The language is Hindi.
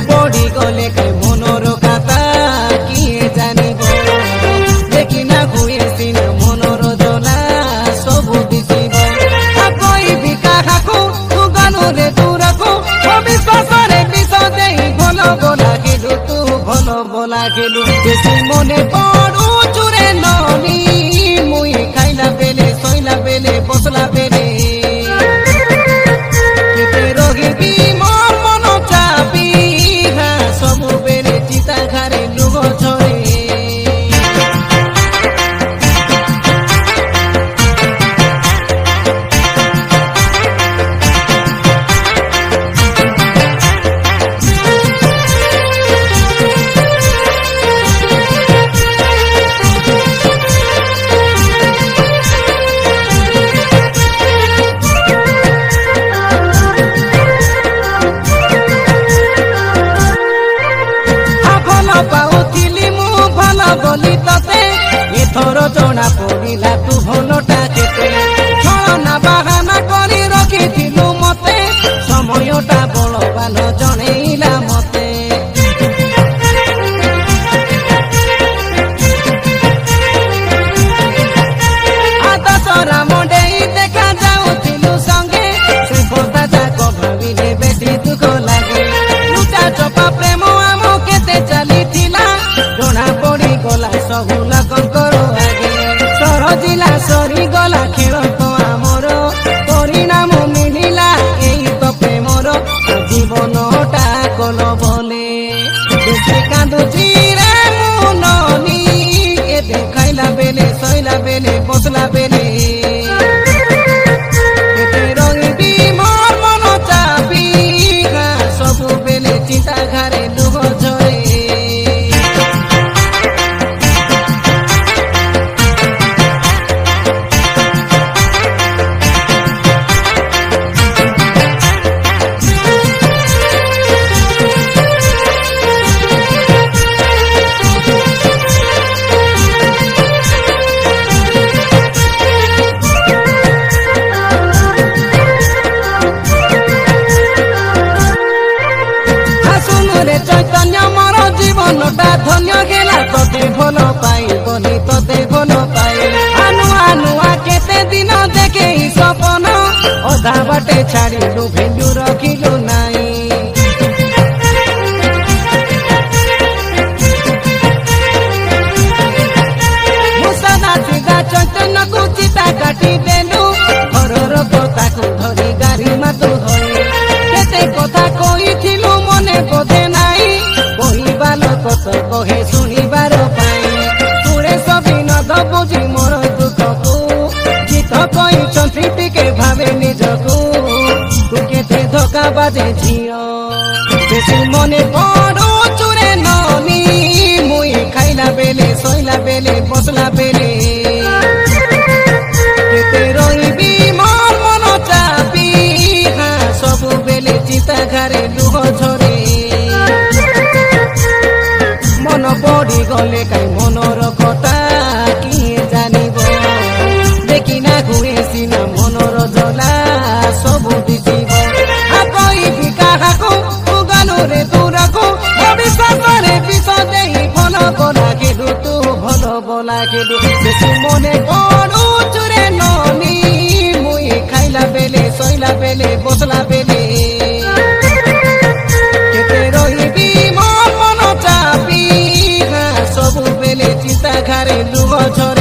पड़ी गले कई मनर कथा किए जानिब देखी ना हुए सीना मनर जला सबू दिशिब कईबी काहाकू तू गानुरे तू रखू विश्वास विष दे भल बोला खेलु तू भल बोला खेलु बेसी मने पड़ू चुरे ननी मुई खाइला बेले सोइला बेले बसला बेले बोली ते एथर जना पड़ा तू भलटा केते छलना बाहाना करी रखिथिलु मते समयटा बलवान जणेइला मते आदसरा मंडेई देखा जाउथिलु संगे से पता जाक भाविले बेसी दुख लागे लुटा चपा प्रेम आम केते चलीथिला जना पड़ी गला सबू लोकर आगे सरजिला सरी गला खेल तो आमर परिणाम मिलिला एई तो प्रेमर जीवनटा कल बोले बेसी कांदुची रे मु ननी एते खाइला बेले सइला बेले बसला बेले एते रंगी मोर मन चापी सबू बेले चिंता घरे लुह झरे चैतन्य मोर जीवनटा धन्य गेला तोते भल पाइबनी तोते भल पाइ आनुआ नुआ केते दिन देखे सपन अधा बाटे छाड़िलु भेंडु रखिलु नाई मुसना सीधा चैतन्य को चिता काटी देलु घरर कथा को धरी गाड़ी मातु होई केते कथा कहिथिलु मने बोधे कत कहे शुणिबार तुरे सबिनद बुझी मोर दुख को गीत कही टिके भावे निजकू तू केते धोका बाजे झियो बेसी मने पड़ो चुरे ननी मुई खाइला बेले सोइला बेले बसला बेले केते रहिबी मोर मन चापी सबू बेले चिता घरे लुह झरे मन पड़ी गले कई मनर कथा किए जानिब देखी ना हुए सीना मनर जला सबू दिशिब कईबी काहाकू तू गानुरे तू रखू विश्वास विष दे भल बोला खेलु तू भल बोला खेलु बेसी मने पड़ू चुरे ननी मुई खाइला बेले सइला बेले बसला बेले सबू बेले चिंता घरे लुह झरे।